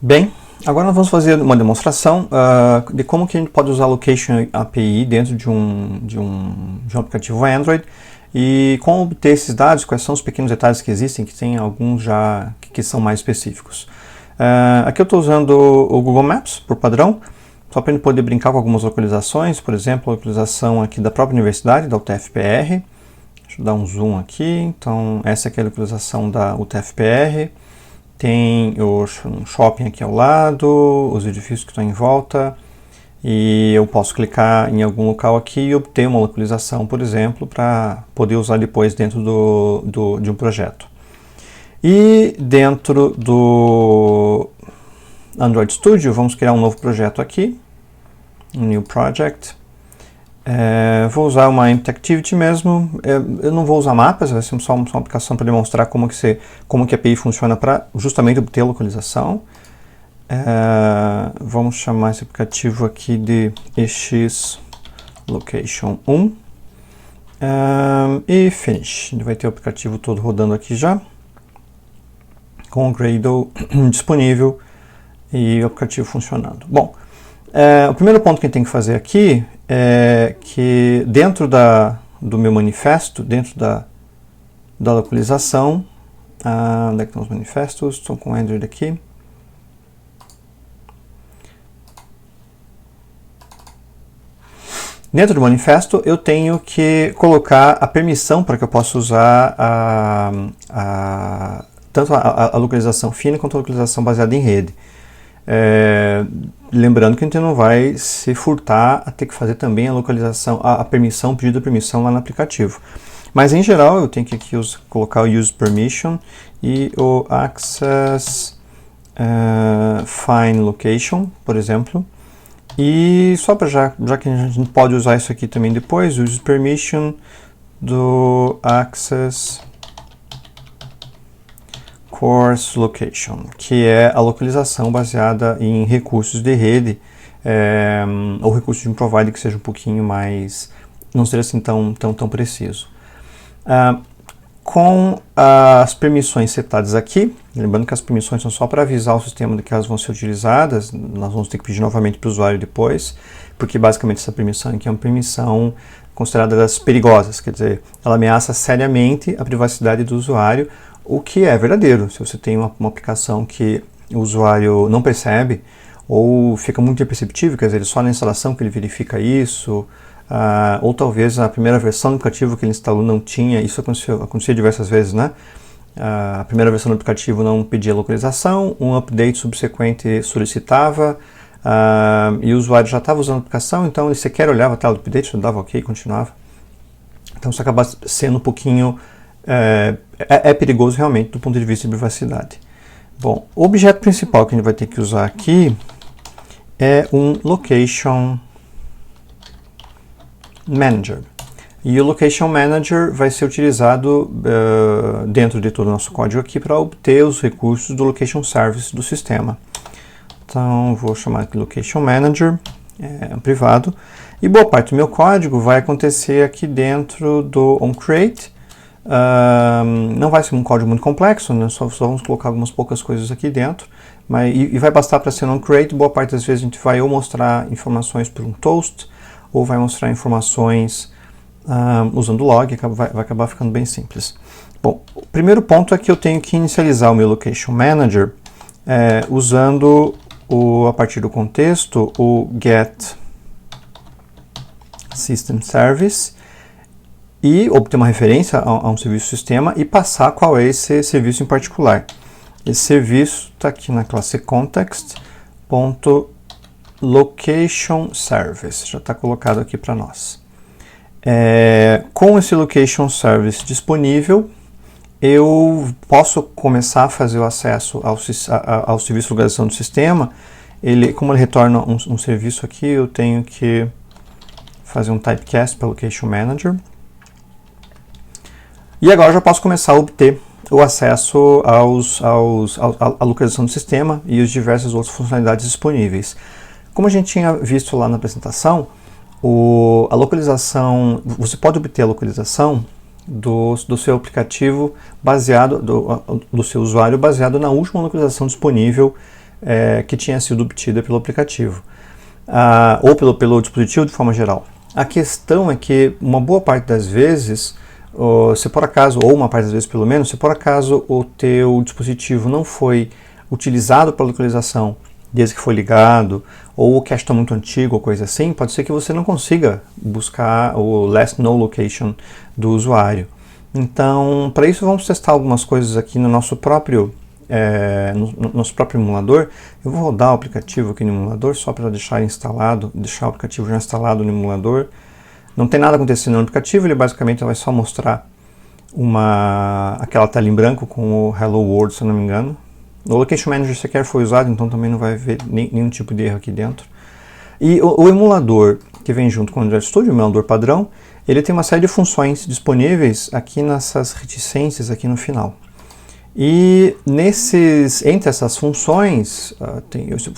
Bem, agora nós vamos fazer uma demonstração de como que a gente pode usar a Location API dentro de um aplicativo Android e como obter esses dados, quais são os pequenos detalhes que existem, que tem alguns já que são mais específicos. Aqui eu estou usando o Google Maps por padrão, só para a gente poder brincar com algumas localizações, por exemplo, a localização aqui da própria universidade, da UTF-PR. Deixa eu dar um zoom aqui, então essa aqui é a localização da UTF-PR. Tem um shopping aqui ao lado, os edifícios que estão em volta, e eu posso clicar em algum local aqui e obter uma localização, por exemplo, para poder usar depois dentro de um projeto. E dentro do Android Studio, vamos criar um novo projeto aqui, um New Project. Vou usar uma Empty Activity mesmo, eu não vou usar mapas, vai ser só uma aplicação para demonstrar como que a API funciona para justamente obter a localização. Vamos chamar esse aplicativo aqui de EX Location 1 e Finish. Ele vai ter o aplicativo todo rodando aqui já, com o Gradle disponível e o aplicativo funcionando. Bom, o primeiro ponto que a gente tem que fazer aqui é que dentro do meu manifesto, dentro da localização, onde é que estão os manifestos? Estou com o Android aqui. Dentro do manifesto eu tenho que colocar a permissão para que eu possa usar tanto a localização fina quanto a localização baseada em rede. Lembrando que a gente não vai se furtar a ter que fazer também a localização, a permissão, o pedido de permissão lá no aplicativo. Mas em geral eu tenho que aqui colocar o Use Permission e o Access Find Location, por exemplo. E só para já que a gente pode usar isso aqui também depois, Use Permission do Access Coarse Location, que é a localização baseada em recursos de rede, ou recursos de um provider que seja um pouquinho mais, não seja assim tão preciso. Com as permissões setadas aqui, lembrando que as permissões são só para avisar o sistema de que elas vão ser utilizadas, nós vamos ter que pedir novamente para o usuário depois, porque basicamente essa permissão aqui é uma permissão considerada das perigosas, quer dizer, ela ameaça seriamente a privacidade do usuário, o que é verdadeiro. Se você tem uma aplicação que o usuário não percebe ou fica muito imperceptível, quer dizer, só na instalação que ele verifica isso, ou talvez a primeira versão do aplicativo que ele instalou não tinha, isso acontecia diversas vezes, né? A primeira versão do aplicativo não pedia localização, um update subsequente solicitava, e o usuário já estava usando a aplicação, então ele sequer olhava a tela do update, dava ok e continuava. Então isso acaba sendo um pouquinho... É perigoso realmente do ponto de vista de privacidade. Bom, o objeto principal que a gente vai ter que usar aqui é um Location Manager. E o Location Manager vai ser utilizado dentro de todo o nosso código aqui para obter os recursos do Location Service do sistema. Então, vou chamar de Location Manager, privado. E boa parte do meu código vai acontecer aqui dentro do onCreate. Não vai ser um código muito complexo, né? Só vamos colocar algumas poucas coisas aqui dentro, e vai bastar para ser onCreate. Boa parte das vezes a gente vai ou mostrar informações por um toast, ou vai mostrar informações usando log, vai acabar ficando bem simples. Bom, o primeiro ponto é que eu tenho que inicializar o meu Location Manager usando, a partir do contexto, o Get System Service, e obter uma referência a um serviço sistema e passar qual é esse serviço em particular. Esse serviço está aqui na classe context.location service, já está colocado aqui para nós. Com esse location service disponível, eu posso começar a fazer o acesso ao serviço de localização do sistema. Como ele retorna um serviço aqui, eu tenho que fazer um typecast para Location Manager. E agora eu já posso começar a obter o acesso à localização do sistema e as diversas outras funcionalidades disponíveis. Como a gente tinha visto lá na apresentação, a localização, você pode obter a localização do seu aplicativo baseado, do seu usuário baseado na última localização disponível que tinha sido obtida pelo aplicativo, ou pelo dispositivo de forma geral. A questão é que uma boa parte das vezes, se por acaso, ou uma parte das vezes pelo menos, se por acaso o teu dispositivo não foi utilizado para localização desde que foi ligado, ou o cache está muito antigo, ou coisa assim, pode ser que você não consiga buscar o last known location do usuário. Então, para isso vamos testar algumas coisas aqui no nosso próprio emulador. Eu vou rodar o aplicativo aqui no emulador só para deixar o aplicativo já instalado no emulador. Não tem nada acontecendo no aplicativo, ele basicamente vai só mostrar aquela tela em branco com o Hello World, se eu não me engano. O Location Manager sequer foi usado, então também não vai haver nenhum tipo de erro aqui dentro. E o emulador que vem junto com o Android Studio, o emulador padrão, ele tem uma série de funções disponíveis aqui nessas reticências aqui no final. E entre essas funções,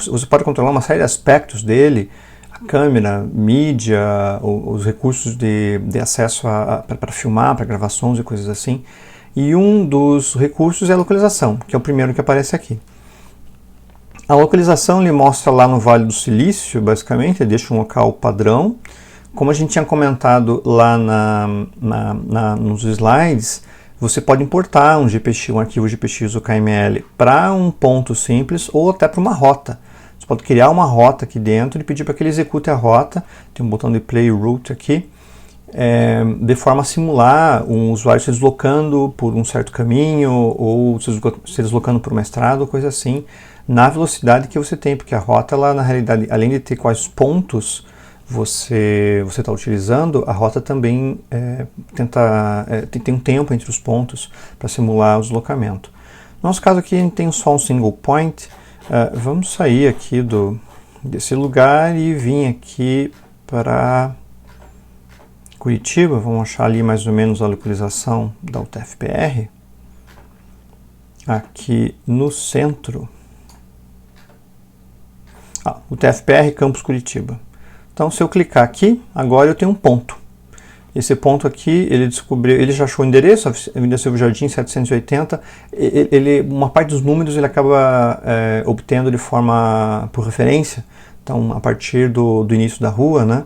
você pode controlar uma série de aspectos dele, a câmera, mídia, os recursos de acesso para filmar, para gravar sons e coisas assim. E um dos recursos é a localização, que é o primeiro que aparece aqui. A localização ele mostra lá no Vale do Silício, basicamente, ele deixa um local padrão. Como a gente tinha comentado lá nos slides, você pode importar um arquivo GPX ou KML para um ponto simples ou até para uma rota. Você pode criar uma rota aqui dentro e pedir para que ele execute a rota. Tem um botão de Play Route aqui. De forma a simular um usuário se deslocando por um certo caminho ou se deslocando por uma estrada ou coisa assim, na velocidade que você tem, porque a rota, ela, na realidade, além de ter quais pontos você está utilizando, a rota também tem um tempo entre os pontos para simular o deslocamento. No nosso caso aqui a gente tem só um single point. Vamos sair aqui desse lugar e vir aqui para Curitiba. Vamos achar ali mais ou menos a localização da UTF-PR. Aqui no centro. UTF-PR Campus Curitiba. Então, se eu clicar aqui, agora eu tenho um ponto. Esse ponto aqui, ele já achou o endereço, Avenida Silvio Jardim 780. Uma parte dos números ele acaba obtendo por referência, então a partir do início da rua, né?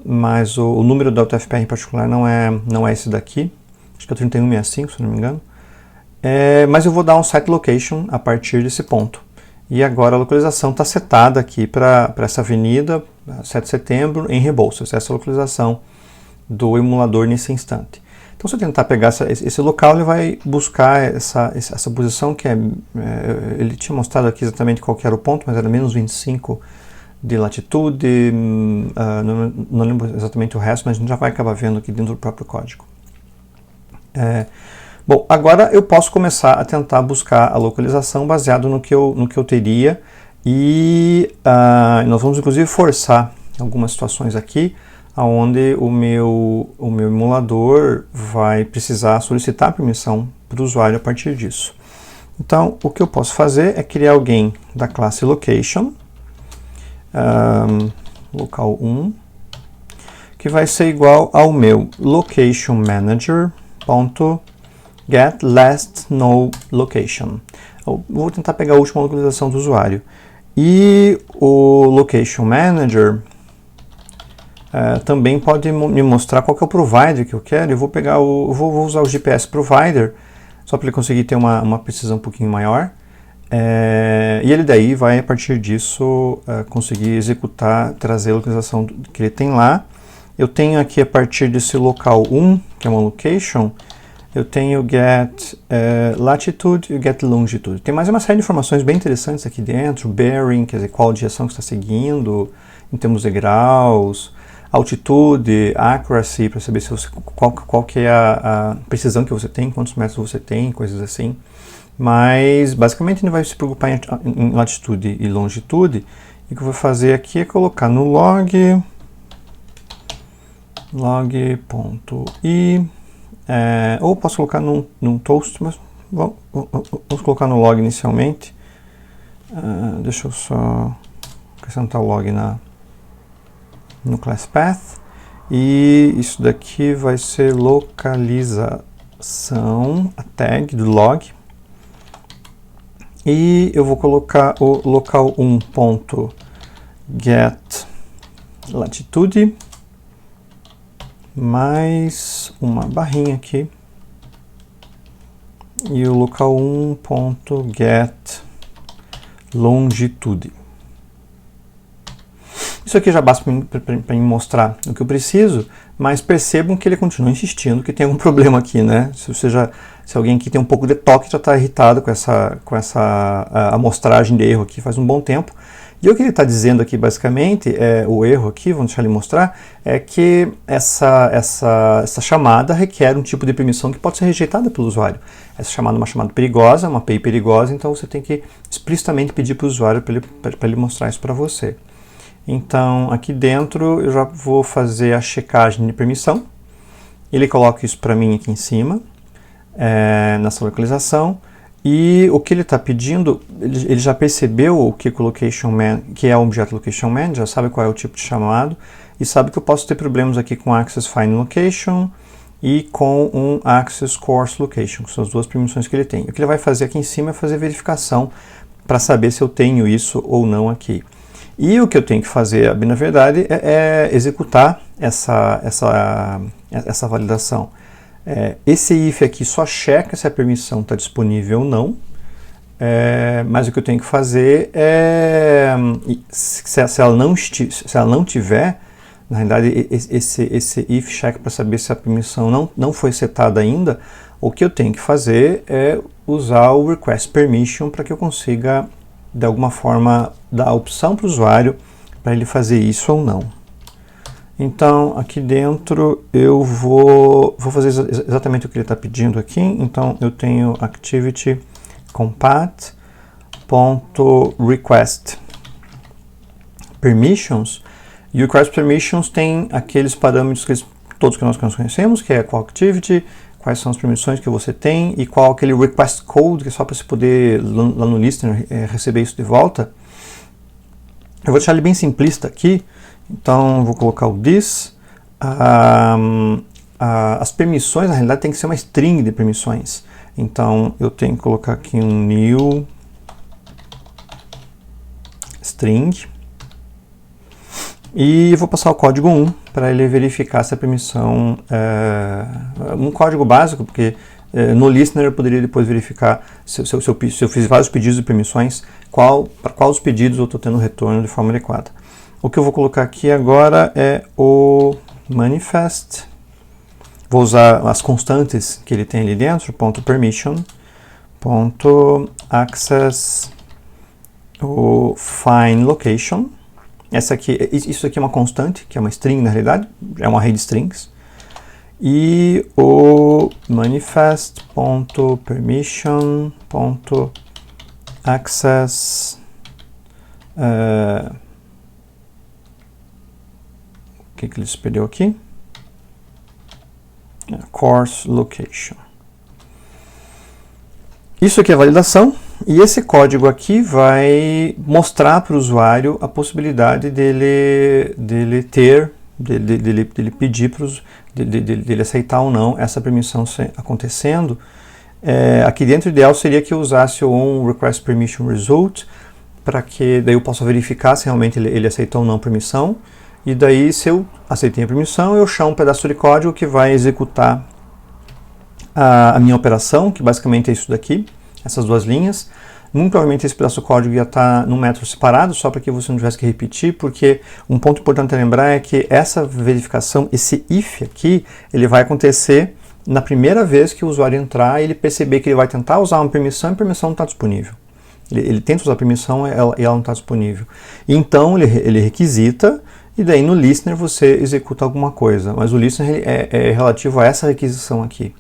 Mas o número da UTF-PR em particular não é esse daqui, acho que é 3165, se não me engano. Mas eu vou dar um site location a partir desse ponto. E agora a localização está setada aqui para essa avenida, 7 de setembro, em Rebouças. Essa é a localização do emulador nesse instante. Então, se eu tentar pegar esse local, ele vai buscar essa posição que ele tinha mostrado aqui exatamente qual que era o ponto, mas era menos 25 de latitude, não lembro exatamente o resto, mas a gente já vai acabar vendo aqui dentro do próprio código. Bom, agora eu posso começar a tentar buscar a localização baseado no que eu teria e nós vamos inclusive forçar algumas situações aqui onde o meu emulador vai precisar solicitar permissão para o usuário a partir disso. Então, o que eu posso fazer é criar alguém da classe Location, local 1, que vai ser igual ao meu Location Manager get last known location. Eu vou tentar pegar a última localização do usuário. E o Location Manager também pode me mostrar qual que é o provider que eu quero. Eu vou usar o GPS Provider, só para ele conseguir ter uma precisão um pouquinho maior. E ele daí vai, a partir disso, conseguir executar, trazer a localização que ele tem lá. Eu tenho aqui, a partir desse local 1, que é uma location, eu tenho get latitude e get longitude. Tem mais uma série de informações bem interessantes aqui dentro, bearing, quer dizer, qual direção que está seguindo, em termos de graus, altitude, accuracy, para saber qual que é a precisão que você tem, quantos metros você tem, coisas assim. Mas, basicamente, ele vai se preocupar em latitude e longitude. E o que eu vou fazer aqui é colocar no log.i, ou posso colocar num toast, mas vamos colocar no log inicialmente. Deixa eu só acrescentar o log no class path. E isso daqui vai ser localização, a tag do log. E eu vou colocar o local1.getLatitude mais uma barrinha aqui e o local1.getLongitude. Isso aqui já basta para me mostrar o que eu preciso, mas percebam que ele continua insistindo que tem algum problema aqui, né? Se alguém aqui tem um pouco de toque, já está irritado com essa amostragem de erro aqui faz um bom tempo. E o que ele está dizendo aqui, basicamente, o erro aqui, vamos deixar ele mostrar, é que essa chamada requer um tipo de permissão que pode ser rejeitada pelo usuário. Essa chamada é uma chamada perigosa, uma API perigosa, então você tem que explicitamente pedir para o usuário para ele mostrar isso para você. Então, aqui dentro eu já vou fazer a checagem de permissão. Ele coloca isso para mim aqui em cima, nessa localização. E o que ele está pedindo, ele já percebeu o que é o objeto location man, já sabe qual é o tipo de chamado, e sabe que eu posso ter problemas aqui com access find location e com um access course location, que são as duas permissões que ele tem. O que ele vai fazer aqui em cima é fazer verificação para saber se eu tenho isso ou não aqui. E o que eu tenho que fazer, na verdade, é executar essa validação. Esse if aqui só checa se a permissão está disponível ou não, mas o que eu tenho que fazer é, se ela não tiver, na realidade esse if check para saber se a permissão não foi setada ainda, o que eu tenho que fazer é usar o request permission para que eu consiga, de alguma forma, dar a opção para o usuário para ele fazer isso ou não. Então, aqui dentro eu vou fazer exatamente o que ele está pedindo aqui. Então, eu tenho activity compat.request permissions, e o request permissions tem aqueles parâmetros todos que nós conhecemos, que é qual activity, quais são as permissões que você tem e qual aquele request code, que é só para você poder, lá no listener, receber isso de volta. Eu vou deixar ele bem simplista aqui, então vou colocar o this. As permissões, na realidade, tem que ser uma string de permissões. Então eu tenho que colocar aqui um new string. E vou passar o código 1 para ele verificar se a permissão um código básico, porque no listener eu poderia depois verificar se eu fiz vários pedidos de permissões, para quais pedidos eu estou tendo retorno de forma adequada. O que eu vou colocar aqui agora é o manifest. Vou usar as constantes que ele tem ali dentro, .permission, .access, o find location. Isso aqui é uma constante, que é uma string na realidade, é um array de strings. E o manifest.permission.access o que ele perdeu aqui? Course location. Isso aqui é validação, e esse código aqui vai mostrar para o usuário a possibilidade dele pedir dele aceitar ou não essa permissão acontecendo. Aqui dentro, o ideal seria que eu usasse um request permission result, para que daí eu possa verificar se realmente ele aceitou ou não a permissão. E daí, se eu aceitei a permissão, eu chamo um pedaço de código que vai executar a minha operação, que basicamente é isso daqui, essas duas linhas. Muito provavelmente esse pedaço de código ia estar num método separado, só para que você não tivesse que repetir, porque um ponto importante a lembrar é que essa verificação, esse if aqui, ele vai acontecer na primeira vez que o usuário entrar e ele perceber que ele vai tentar usar uma permissão e a permissão não está disponível. Ele tenta usar a permissão e ela não está disponível. Então ele requisita, e daí no listener você executa alguma coisa, mas o listener é relativo a essa requisição aqui.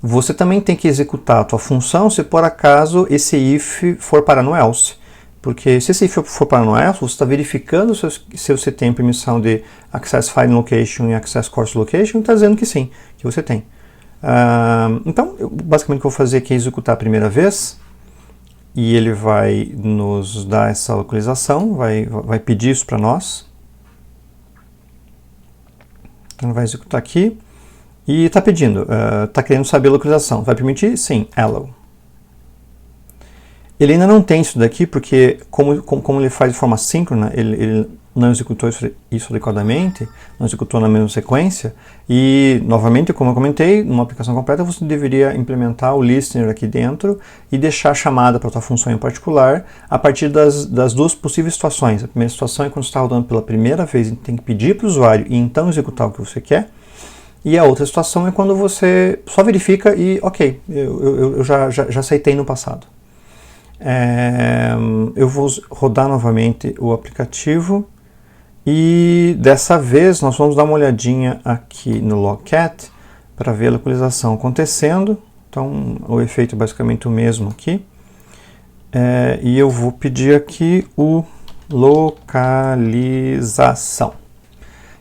Você também tem que executar a tua função se por acaso esse if for parar no else. Porque se esse if for parar no else, você está verificando se você tem permissão de access find location e access course location, e está dizendo que sim, que você tem. Então, basicamente o que eu vou fazer aqui é executar a primeira vez, e ele vai nos dar essa localização, vai pedir isso para nós. Então, vai executar aqui. E está pedindo, está querendo saber a localização. Vai permitir? Sim, allow. Ele ainda não tem isso daqui, porque como ele faz de forma síncrona, ele não executou isso adequadamente, não executou na mesma sequência, e, novamente, como eu comentei, numa aplicação completa você deveria implementar o listener aqui dentro e deixar a chamada para a tua função em particular a partir das duas possíveis situações. A primeira situação é quando você está rodando pela primeira vez e tem que pedir para o usuário e então executar o que você quer, e a outra situação é quando você só verifica e, ok, eu já aceitei no passado. Eu vou rodar novamente o aplicativo e dessa vez nós vamos dar uma olhadinha aqui no Logcat para ver a localização acontecendo. Então o efeito é basicamente o mesmo aqui. E eu vou pedir aqui o localização.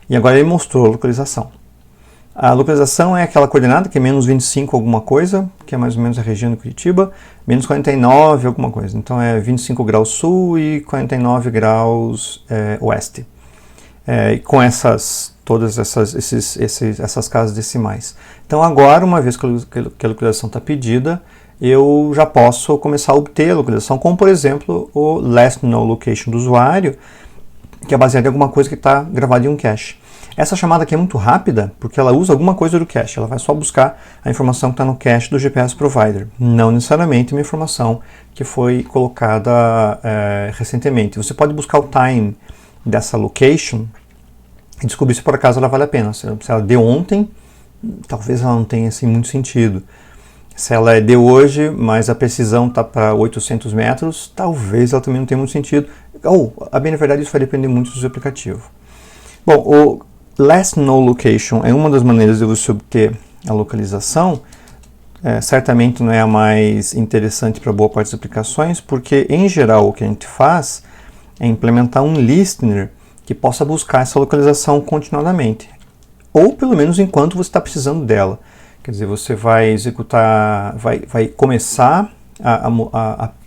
E agora ele mostrou a localização. A localização é aquela coordenada que é menos 25 alguma coisa, que é mais ou menos a região de Curitiba, menos 49 alguma coisa. Então é 25 graus sul e 49 graus oeste. E com todas essas casas decimais. Então agora, uma vez que a localização está pedida, eu já posso começar a obter a localização, como por exemplo o last known location do usuário, que é baseado em alguma coisa que está gravada em um cache. Essa chamada aqui é muito rápida, porque ela usa alguma coisa do cache, ela vai só buscar a informação que está no cache do GPS Provider, não necessariamente uma informação que foi colocada recentemente. Você pode buscar o time dessa location e descobrir se por acaso ela vale a pena. Se ela é de ontem, talvez ela não tenha assim, muito sentido. Se ela é de hoje, mas a precisão está para 800 metros, talvez ela também não tenha muito sentido. A bem na verdade, isso vai depender muito do seu aplicativo. Bom, o Last Known Location é uma das maneiras de você obter a localização. Certamente não é a mais interessante para boa parte das aplicações, porque em geral o que a gente faz é implementar um listener que possa buscar essa localização continuadamente, ou pelo menos enquanto você está precisando dela. Quer dizer, você vai executar, vai começar,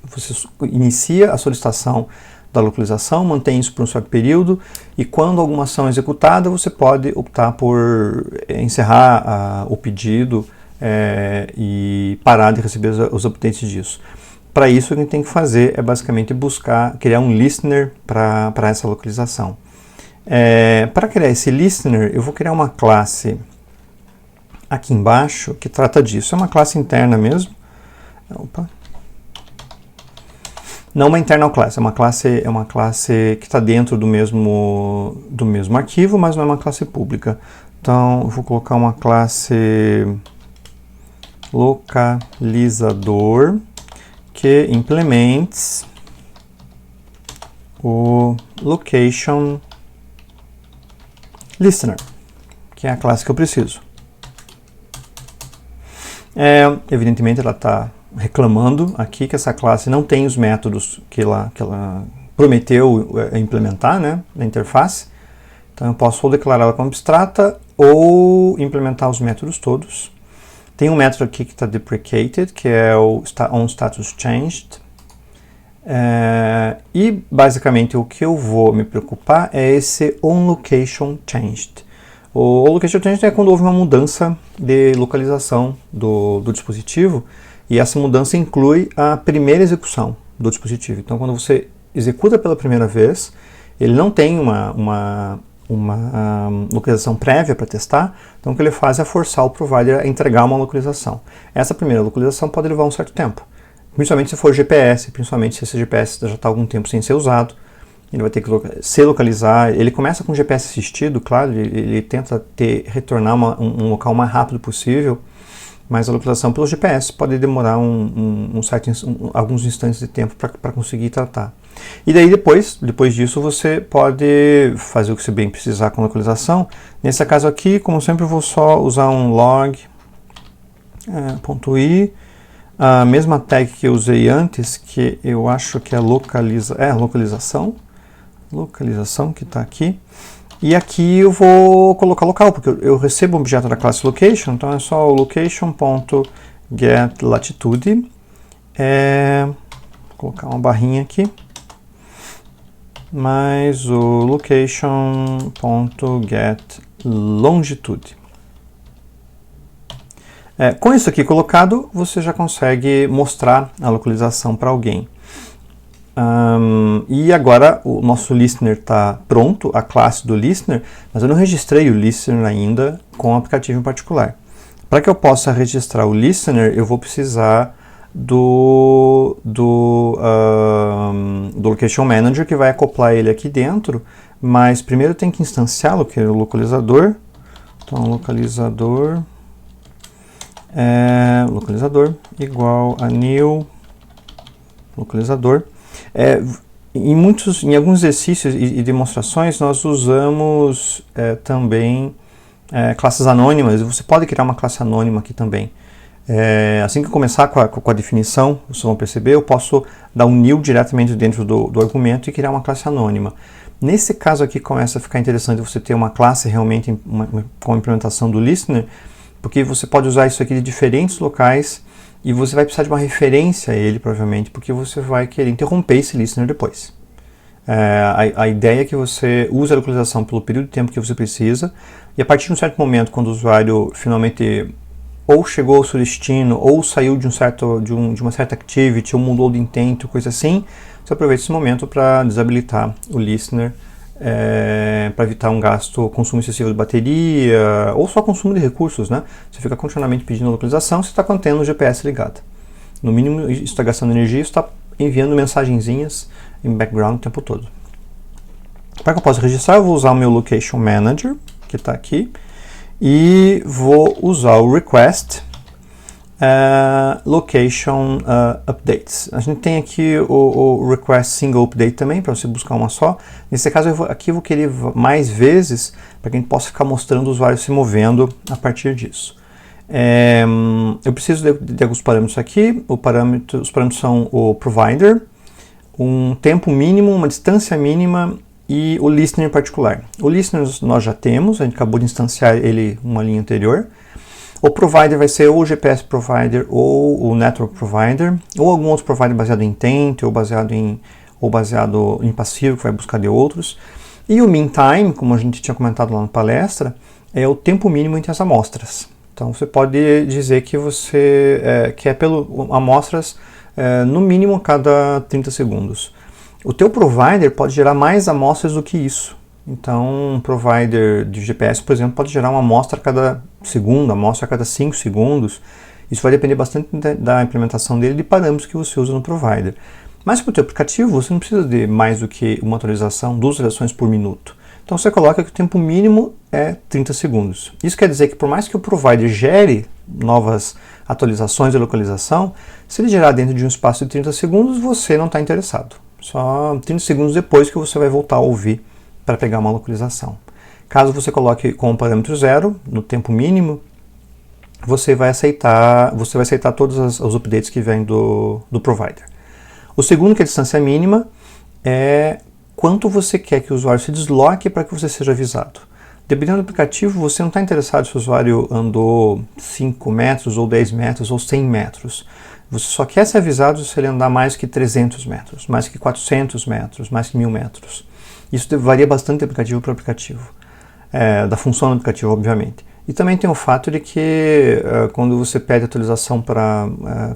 você inicia a solicitação da localização, mantém isso por um certo período, e quando alguma ação é executada, você pode optar por encerrar o pedido e parar de receber os updates disso. Para isso, o que a gente tem que fazer é basicamente criar um listener para essa localização. Para criar esse listener, eu vou criar uma classe aqui embaixo que trata disso. É uma classe interna mesmo. Opa. Não uma internal class, é uma classe que está dentro do mesmo arquivo, mas não é uma classe pública. Então, eu vou colocar uma classe localizador que implements o location listener, que é a classe que eu preciso. Evidentemente, ela está reclamando aqui que essa classe não tem os métodos que ela prometeu implementar, né, na interface. Então eu posso ou declarar ela como abstrata ou implementar os métodos todos. Tem um método aqui que está deprecated, que é o onStatusChanged. E basicamente o que eu vou me preocupar é esse onLocationChanged. O onLocationChanged é quando houve uma mudança de localização do dispositivo. E essa mudança inclui a primeira execução do dispositivo. Então, quando você executa pela primeira vez, ele não tem uma localização prévia para testar, então o que ele faz é forçar o provider a entregar uma localização. Essa primeira localização pode levar um certo tempo, principalmente se for GPS, principalmente se esse GPS já está há algum tempo sem ser usado. Ele vai ter que se localizar. Ele começa com GPS assistido, claro, ele tenta retornar um local o mais rápido possível, mas a localização pelo GPS pode demorar alguns instantes de tempo para conseguir tratar. E daí depois disso você pode fazer o que você bem precisar com a localização. Nesse caso aqui, como sempre, eu vou só usar um log.i, a mesma tag que eu usei antes, que eu acho que é localização que está aqui. E aqui eu vou colocar local, porque eu recebo um objeto da classe location, então é só o location.getLatitude. Vou colocar uma barrinha aqui. Mais o location.getLongitude. Com isso aqui colocado, você já consegue mostrar a localização para alguém. E agora o nosso listener está pronto, a classe do listener, mas eu não registrei o listener ainda com o aplicativo em particular. Para que eu possa registrar o listener, eu vou precisar do Location Manager, que vai acoplar ele aqui dentro, mas primeiro eu tenho que instanciá-lo, que é o localizador. Então, localizador igual a new localizador. Em alguns exercícios e demonstrações, nós usamos também classes anônimas. Você pode criar uma classe anônima aqui também. Assim que eu começar com a definição, vocês vão perceber, eu posso dar um new diretamente dentro do argumento e criar uma classe anônima. Nesse caso aqui começa a ficar interessante você ter uma classe realmente com a implementação do listener, porque você pode usar isso aqui de diferentes locais e você vai precisar de uma referência a ele, provavelmente, porque você vai querer interromper esse listener depois. A ideia é que você use a localização pelo período de tempo que você precisa, e a partir de um certo momento, quando o usuário finalmente ou chegou ao seu destino, ou saiu de uma certa activity, ou mudou de intento, coisa assim, você aproveita esse momento para desabilitar o listener, para evitar um consumo excessivo de bateria, ou só consumo de recursos, né? Você fica continuamente pedindo a localização, você está mantendo o GPS ligado. No mínimo, isso está gastando energia, está enviando mensagenzinhas em background o tempo todo. Para que eu possa registrar, eu vou usar o meu Location Manager, que está aqui, e vou usar o request location updates. A gente tem aqui o request single update também, para você buscar uma só. Nesse caso, aqui eu vou querer mais vezes, para que a gente possa ficar mostrando o usuário se movendo a partir disso. Eu preciso de alguns parâmetros aqui. Os parâmetros são o provider, um tempo mínimo, uma distância mínima, e o listener em particular. O listener nós já temos, a gente acabou de instanciar ele uma linha anterior. O provider vai ser ou o GPS provider ou o network provider, ou algum outro provider baseado em intent, ou baseado em passivo, que vai buscar de outros. E o mean time, como a gente tinha comentado lá na palestra, é o tempo mínimo entre as amostras. Então você pode dizer que você quer amostras no mínimo a cada 30 segundos. O teu provider pode gerar mais amostras do que isso. Então, um provider de GPS, por exemplo, pode gerar uma amostra a cada segundo, amostra a cada 5 segundos. Isso vai depender bastante da implementação dele e de parâmetros que você usa no provider. Mas para o teu aplicativo, você não precisa de mais do que uma atualização, 2 atualizações por minuto. Então, você coloca que o tempo mínimo é 30 segundos. Isso quer dizer que, por mais que o provider gere novas atualizações de localização, se ele gerar dentro de um espaço de 30 segundos, você não está interessado. Só 30 segundos depois que você vai voltar a ouvir para pegar uma localização. Caso você coloque com o parâmetro 0, no tempo mínimo, você vai aceitar todos os updates que vêm do provider. O segundo, que é a distância mínima, é quanto você quer que o usuário se desloque para que você seja avisado. Dependendo do aplicativo, você não está interessado se o usuário andou 5 metros, ou 10 metros, ou 100 metros. Você só quer ser avisado se ele andar mais que 300 metros, mais que 400 metros, mais que 1000 metros. Isso varia bastante de aplicativo para aplicativo, da função do aplicativo, obviamente. E também tem o fato de que quando você pede atualização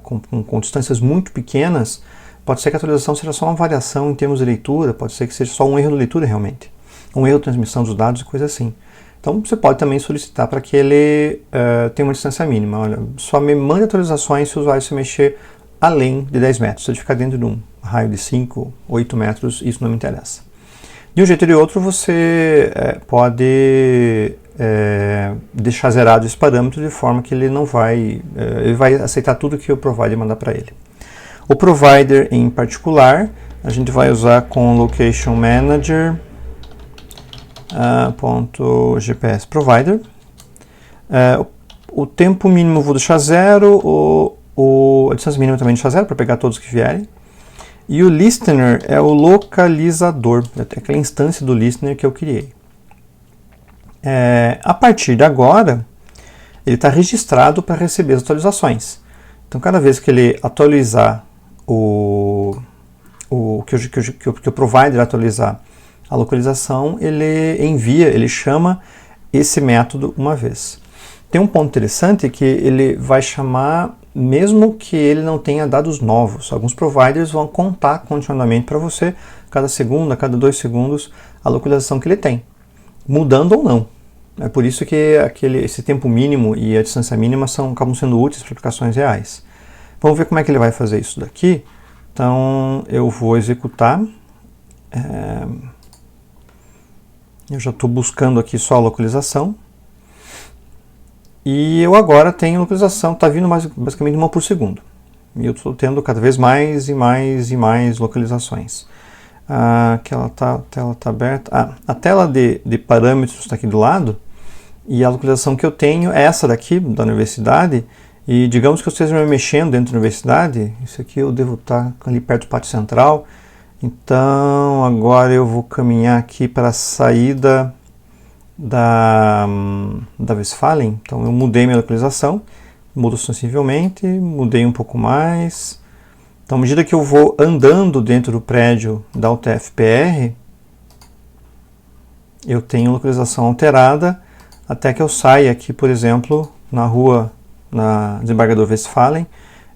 com distâncias muito pequenas, pode ser que a atualização seja só uma variação em termos de leitura, pode ser que seja só um erro de leitura realmente, um erro de transmissão dos dados e coisa assim. Então você pode também solicitar para que ele tenha uma distância mínima. Olha, só me mande atualizações se o usuário se mexer além de 10 metros. Se ele ficar dentro de um raio de 5, 8 metros, isso não me interessa. De um jeito ou de outro, você pode deixar zerado esse parâmetro de forma que ele não vai, ele vai aceitar tudo que o provider mandar para ele. O provider em particular, a gente vai usar com Location Manager .gps provider. O tempo mínimo eu vou deixar 0, a distância mínima também deixar 0 para pegar todos que vierem. E o listener é o localizador, é aquela instância do listener que eu criei. A partir de agora, ele está registrado para receber as atualizações. Então, cada vez que ele atualizar que o provider atualizar a localização, ele chama esse método uma vez. Tem um ponto interessante que ele vai chamar mesmo que ele não tenha dados novos. Alguns providers vão contar continuamente para você, cada segundo, a cada 2 segundos, a localização que ele tem, mudando ou não. É por isso que esse tempo mínimo e a distância mínima acabam sendo úteis para aplicações reais. Vamos ver como é que ele vai fazer isso daqui. Então eu vou executar. Eu já estou buscando aqui só a localização. E eu agora tenho localização, está vindo basicamente 1 por segundo. E eu estou tendo cada vez mais e mais e mais localizações. Aquela tela está aberta. A tela de parâmetros está aqui do lado. E a localização que eu tenho é essa daqui, da universidade. E digamos que eu esteja me mexendo dentro da universidade. Isso aqui eu devo estar ali perto do pátio central. Então agora eu vou caminhar aqui para a saída da Westfalen. Então eu mudei minha localização, mudo sensivelmente, mudei um pouco mais. Então à medida que eu vou andando dentro do prédio da UTF-PR, eu tenho localização alterada até que eu saia aqui, por exemplo, na rua, na Desembargador Westfalen,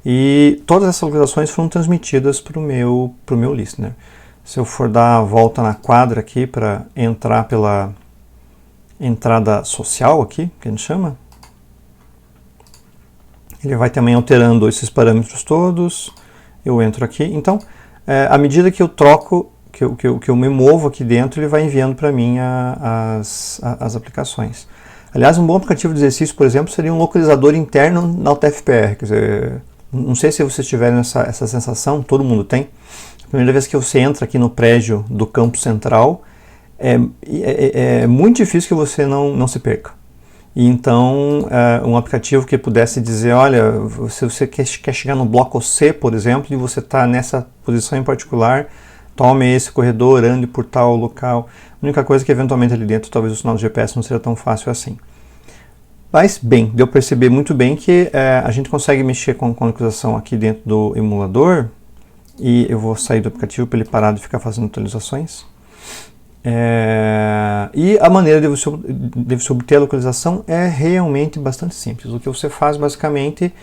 e todas essas localizações foram transmitidas para o meu listener. Se eu for dar a volta na quadra aqui para entrar pela entrada social aqui, que a gente chama, ele vai também alterando esses parâmetros todos. Eu entro aqui. Então, à medida que eu troco, que eu me movo aqui dentro, ele vai enviando para mim as aplicações. Aliás, um bom aplicativo de exercício, por exemplo, seria um localizador interno na UTF-PR. Quer dizer, não sei se vocês tiveram essa sensação, todo mundo tem. A primeira vez que você entra aqui no prédio do campus central, é muito difícil que você não se perca. E então, um aplicativo que pudesse dizer, olha, se você quer chegar no bloco C, por exemplo, e você está nessa posição em particular, tome esse corredor, ande por tal local. A única coisa é que eventualmente ali dentro, talvez o sinal do GPS não seja tão fácil assim. Mas, bem, deu para perceber muito bem que a gente consegue mexer com a localização aqui dentro do emulador. E eu vou sair do aplicativo para ele parar de ficar fazendo atualizações. E a maneira de você obter a localização é realmente bastante simples. O que você faz basicamente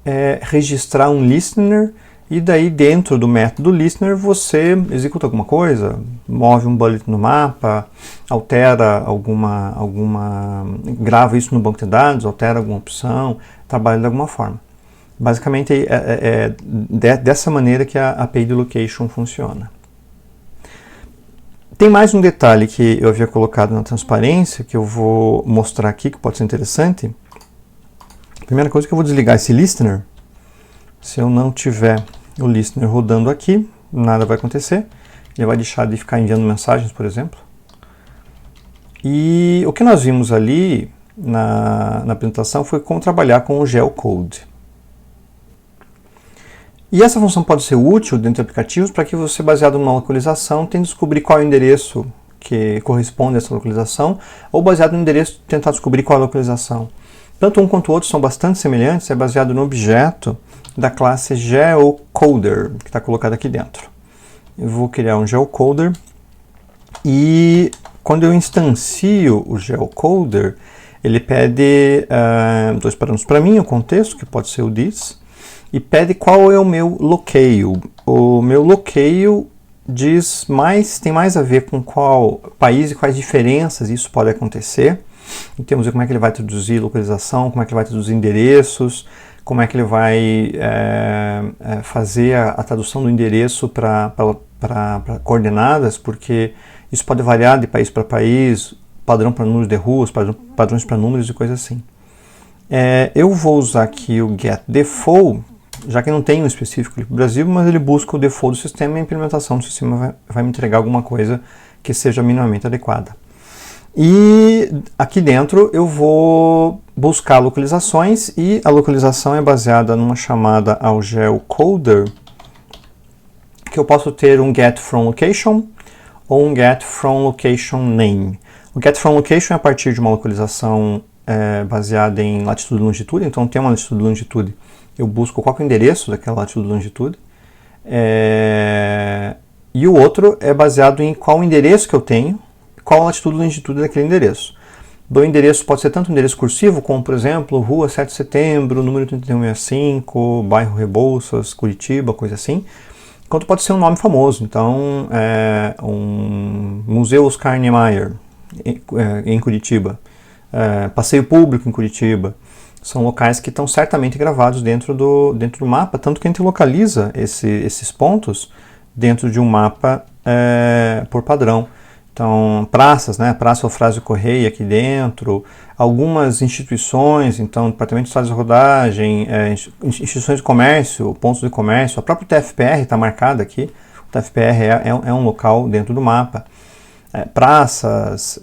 é registrar um listener, e daí dentro do método listener você executa alguma coisa, move um bullet no mapa, altera grava isso no banco de dados, altera alguma opção, trabalha de alguma forma. Basicamente é dessa maneira que a API de Location funciona. Tem mais um detalhe que eu havia colocado na transparência, que eu vou mostrar aqui, que pode ser interessante. A primeira coisa é que eu vou desligar esse listener. Se eu não tiver o listener rodando aqui, nada vai acontecer. Ele vai deixar de ficar enviando mensagens, por exemplo. E o que nós vimos ali na apresentação foi como trabalhar com o geocode. E essa função pode ser útil dentro de aplicativos para que você, baseado numa localização, tente descobrir qual é o endereço que corresponde a essa localização, ou baseado no endereço, tentar descobrir qual é a localização. Tanto um quanto o outro são bastante semelhantes, é baseado no objeto da classe geocoder, que está colocado aqui dentro. Eu vou criar um geocoder, e quando eu instancio o geocoder, ele pede 2 parâmetros para mim, o contexto, que pode ser o this, e pede qual é o meu locale. O meu locale tem mais a ver com qual país e quais diferenças isso pode acontecer. Em termos de como é que ele vai traduzir localização, como é que ele vai traduzir endereços, como é que ele vai fazer a tradução do endereço para coordenadas, porque isso pode variar de país para país, padrão para números de ruas, padrões para números e coisas assim. Eu vou usar aqui o getDefault, já que não tem um específico para o Brasil, mas ele busca o default do sistema e a implementação do sistema vai me entregar alguma coisa que seja minimamente adequada. E aqui dentro eu vou buscar localizações, e a localização é baseada numa chamada ao geocoder, que eu posso ter um getFromLocation ou um getFromLocationName. O getFromLocation é a partir de uma localização baseada em latitude e longitude, então tem uma latitude e longitude, eu busco qual é o endereço daquela latitude e longitude, e o outro é baseado em qual o endereço que eu tenho, qual a latitude e longitude daquele endereço. do endereço, pode ser tanto um endereço cursivo, como por exemplo, Rua 7 de Setembro, número 3165, bairro Rebouças, Curitiba, coisa assim, quanto pode ser um nome famoso. Então, um Museu Oscar Niemeyer em Curitiba, Passeio Público em Curitiba, são locais que estão certamente gravados dentro do mapa, tanto que a gente localiza esses pontos dentro de um mapa por padrão. Então, praças, né? Praça Eufrásio Correia aqui dentro, algumas instituições, então, Departamento de Estradas de Rodagem, instituições de comércio, pontos de comércio, a própria TFPR está marcada aqui, o TFPR é um local dentro do mapa, praças,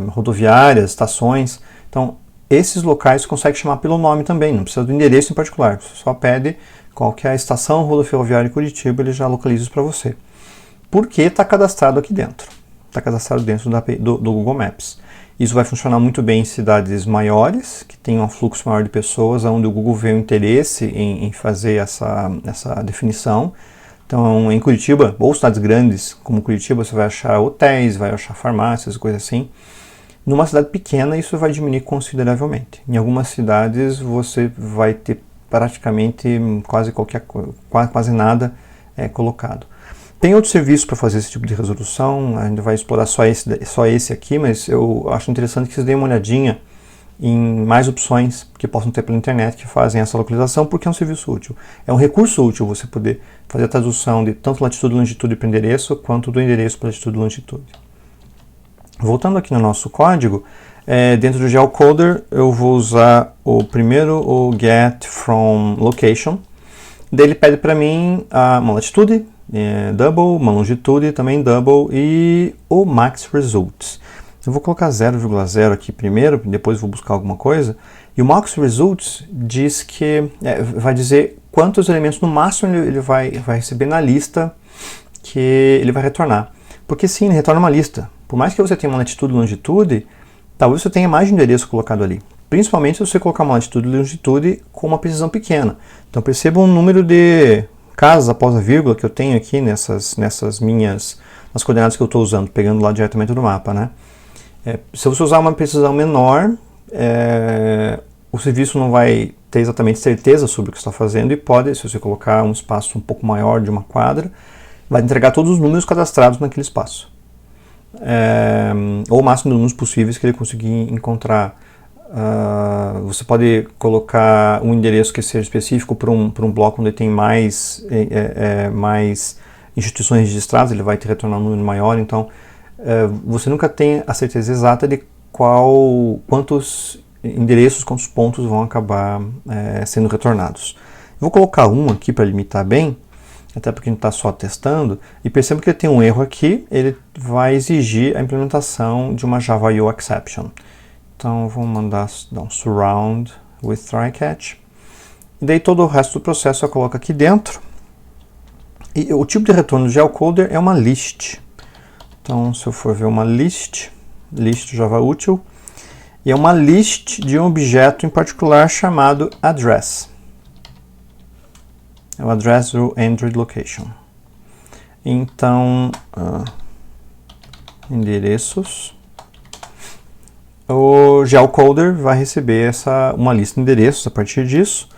rodoviárias, estações, então, esses locais você consegue chamar pelo nome também, não precisa do endereço em particular, você só pede qual que é a estação rodoviária de Curitiba, ele já localiza isso para você. Porque está cadastrado aqui dentro. Está cadastrado dentro do Google Maps. Isso vai funcionar muito bem em cidades maiores, que tem um fluxo maior de pessoas, onde o Google vê o interesse em fazer essa definição. Então, em Curitiba, ou cidades grandes como Curitiba, você vai achar hotéis, vai achar farmácias, coisas assim. Numa cidade pequena, isso vai diminuir consideravelmente. Em algumas cidades, você vai ter praticamente quase nada colocado. Tem outros serviços para fazer esse tipo de resolução, a gente vai explorar só esse aqui, mas eu acho interessante que vocês deem uma olhadinha em mais opções que possam ter pela internet que fazem essa localização, porque é um serviço útil. É um recurso útil você poder fazer a tradução de tanto latitude e longitude para endereço, quanto do endereço para latitude e longitude. Voltando aqui no nosso código, dentro do geocoder eu vou usar o get from location. Daí ele pede para mim uma latitude, double, uma longitude também double e o max results. Eu vou colocar 0,0 aqui primeiro, depois vou buscar alguma coisa. E o max results diz que vai dizer quantos elementos no máximo ele vai receber na lista que ele vai retornar. Porque sim, ele retorna uma lista. Por mais que você tenha uma latitude e longitude, talvez você tenha mais de um endereço colocado ali. Principalmente se você colocar uma latitude e longitude com uma precisão pequena. Então perceba o número de casas após a vírgula que eu tenho aqui nas coordenadas que eu estou usando, pegando lá diretamente do mapa, né? Se você usar uma precisão menor, o serviço não vai ter exatamente certeza sobre o que está fazendo e pode, se você colocar um espaço um pouco maior de uma quadra, vai entregar todos os números cadastrados naquele espaço. Ou o máximo de números possíveis que ele conseguir encontrar. Você pode colocar um endereço que seja específico para um bloco onde tem mais instituições registradas, ele vai te retornar um número maior, então você nunca tem a certeza exata de quantos endereços, quantos pontos vão acabar sendo retornados. Vou colocar um aqui para limitar bem, até porque a gente está só testando, e perceba que ele tem um erro aqui, ele vai exigir a implementação de uma Java IO exception. Então vou dar um surround with try catch. E daí todo o resto do processo eu coloco aqui dentro. E o tipo de retorno do geocoder é uma list. Então se eu for ver uma list Java útil, e é uma list de um objeto em particular chamado address. É o address do Android location. Então, endereços. O geocoder vai receber uma lista de endereços a partir disso,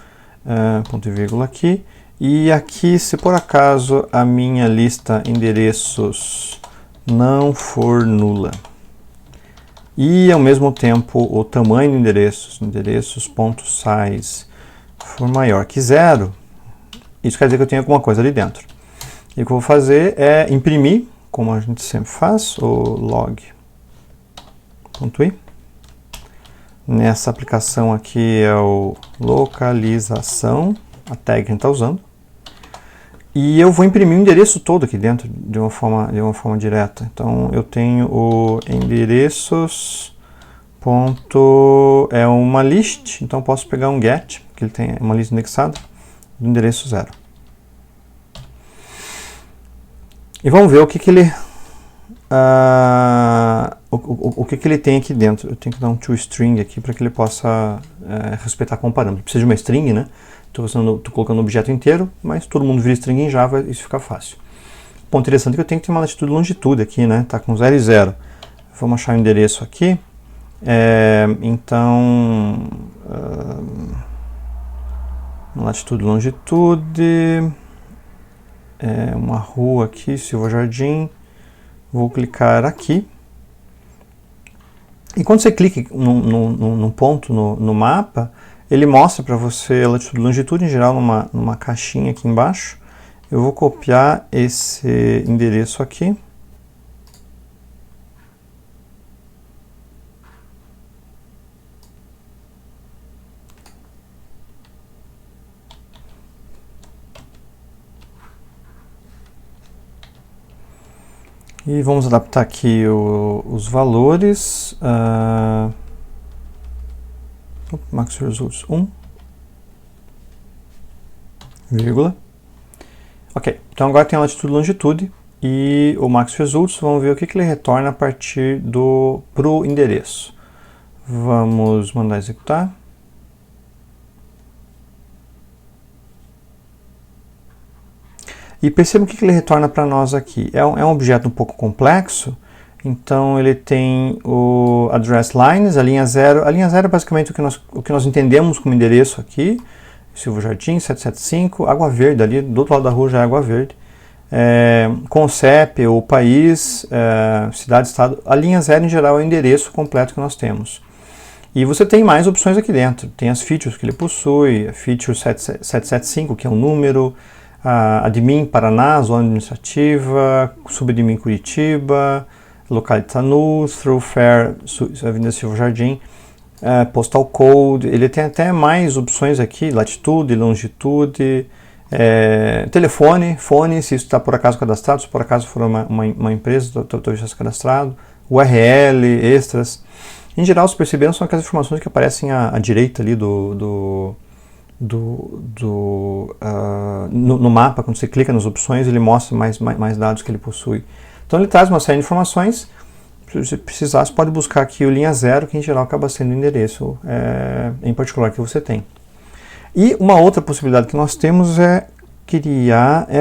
ponto e vírgula aqui, e aqui, se por acaso a minha lista endereços não for nula, e ao mesmo tempo o tamanho de endereços.size for maior que 0, isso quer dizer que eu tenho alguma coisa ali dentro. E o que eu vou fazer é imprimir, como a gente sempre faz, o log.i. Nessa aplicação aqui é o localização, a tag que a gente está usando. E eu vou imprimir o endereço todo aqui dentro de uma forma direta. Então eu tenho o endereços. É uma list, então eu posso pegar um get, que ele tem uma lista indexada, do endereço 0. E vamos ver o que ele tem aqui dentro. Eu tenho que dar um toString aqui para que ele possa respeitar como parâmetro. Precisa de uma string, né? Estou colocando o objeto inteiro, mas todo mundo vira string em Java, isso fica fácil. O ponto interessante é que eu tenho que ter uma latitude e longitude aqui, né? Tá com 0 e 0. Vamos achar o endereço aqui. Então, latitude e longitude, uma rua aqui, Silva Jardim, vou clicar aqui. E quando você clica num ponto no mapa, ele mostra para você a latitude e longitude, em geral, numa caixinha aqui embaixo. Eu vou copiar esse endereço aqui. E vamos adaptar aqui os valores. Max Results 1, vírgula. Ok, então agora tem a latitude e longitude e o Max Results. Vamos ver o que ele retorna a partir pro endereço. Vamos mandar executar. E perceba o que ele retorna para nós aqui. É um objeto um pouco complexo, então ele tem o address lines, a linha 0. A linha 0 é basicamente o que nós entendemos como endereço aqui. Silva Jardim, 775, Água Verde, ali do outro lado da rua já é Água Verde. Com o CEP, o país, cidade, estado. A linha 0 em geral é o endereço completo que nós temos. E você tem mais opções aqui dentro. Tem as features que ele possui, a feature 775, que é um número, admin Paraná, zona administrativa, subadmin Curitiba, local de Tanu, thoroughfare, Avenida Silva Jardim, postal code. Ele tem até mais opções aqui, latitude, longitude, telefone, fone, se isso está por acaso cadastrado, se por acaso for uma empresa, talvez cadastrado, URL, extras. Em geral, se perceberam, são aquelas informações que aparecem à direita ali no mapa. Quando você clica nas opções, ele mostra mais dados que ele possui. Então ele traz uma série de informações. Se precisar, você pode buscar aqui o linha 0, que em geral acaba sendo o endereço em particular que você tem. E uma outra possibilidade que nós temos é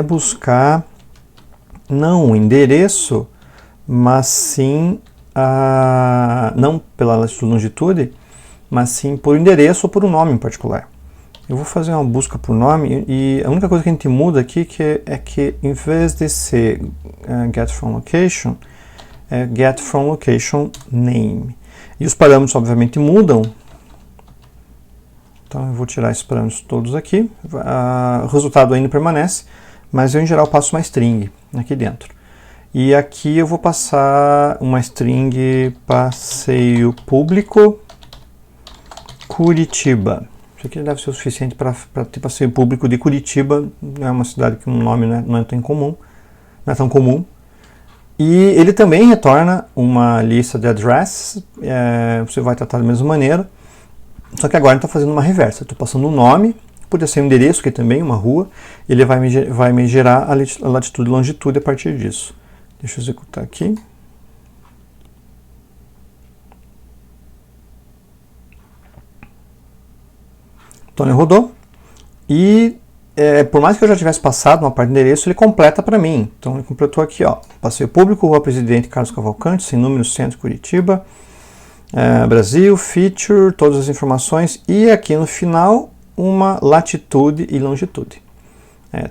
buscar não o endereço, mas sim não pela latitude e longitude, mas sim por endereço ou por um nome em particular. Eu vou fazer uma busca por nome e a única coisa que a gente muda aqui é que em vez de ser get from location, é get from location name. E os parâmetros obviamente mudam. Então eu vou tirar esses parâmetros todos aqui. O resultado ainda permanece, mas eu em geral passo uma string aqui dentro. E aqui eu vou passar uma string passeio público Curitiba. Isso aqui deve ser o suficiente para ter passeio público de Curitiba. É uma cidade que o nome não é tão comum. E ele também retorna uma lista de address. Você vai tratar da mesma maneira. Só que agora ele está fazendo uma reversa. Estou passando um nome, podia ser um endereço aqui também, uma rua. Ele vai me gerar a latitude e longitude a partir disso. Deixa eu executar aqui. Então ele rodou. E por mais que eu já tivesse passado uma parte do endereço, ele completa para mim. Então ele completou aqui, ó, passeio público, Rua Presidente Carlos Cavalcante, sem número, centro, Curitiba, Brasil, feature, todas as informações. E aqui no final, uma latitude e longitude.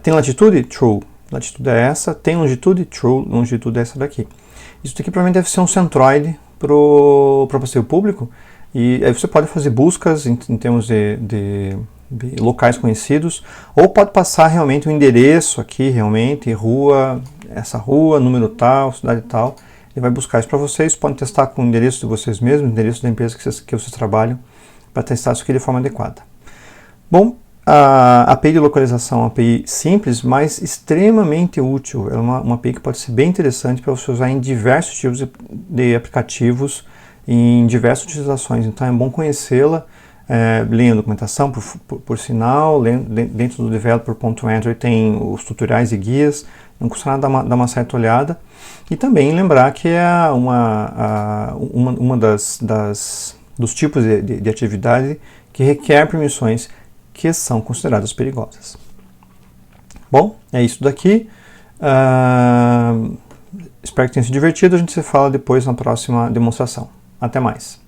Tem latitude? True. Latitude é essa. Tem longitude? True. Longitude é essa daqui. Isso daqui provavelmente deve ser um centroide para o passeio público. E aí você pode fazer buscas em termos de locais conhecidos, ou pode passar realmente o endereço aqui, realmente, essa rua, número tal, cidade tal. Ele vai buscar isso para vocês. Podem testar com o endereço de vocês mesmos, endereço da empresa que vocês trabalham, para testar isso aqui de forma adequada. Bom, a API de localização é uma API simples, mas extremamente útil. É uma API que pode ser bem interessante para você usar em diversos tipos de aplicativos, em diversas utilizações. Então é bom conhecê-la, leia a documentação, por sinal, dentro do developer.android tem os tutoriais e guias, não custa nada dar uma certa olhada. E também lembrar que é uma dos tipos de atividade que requer permissões que são consideradas perigosas. Bom, é isso daqui. Espero que tenha se divertido. A gente se fala depois na próxima demonstração. Até mais!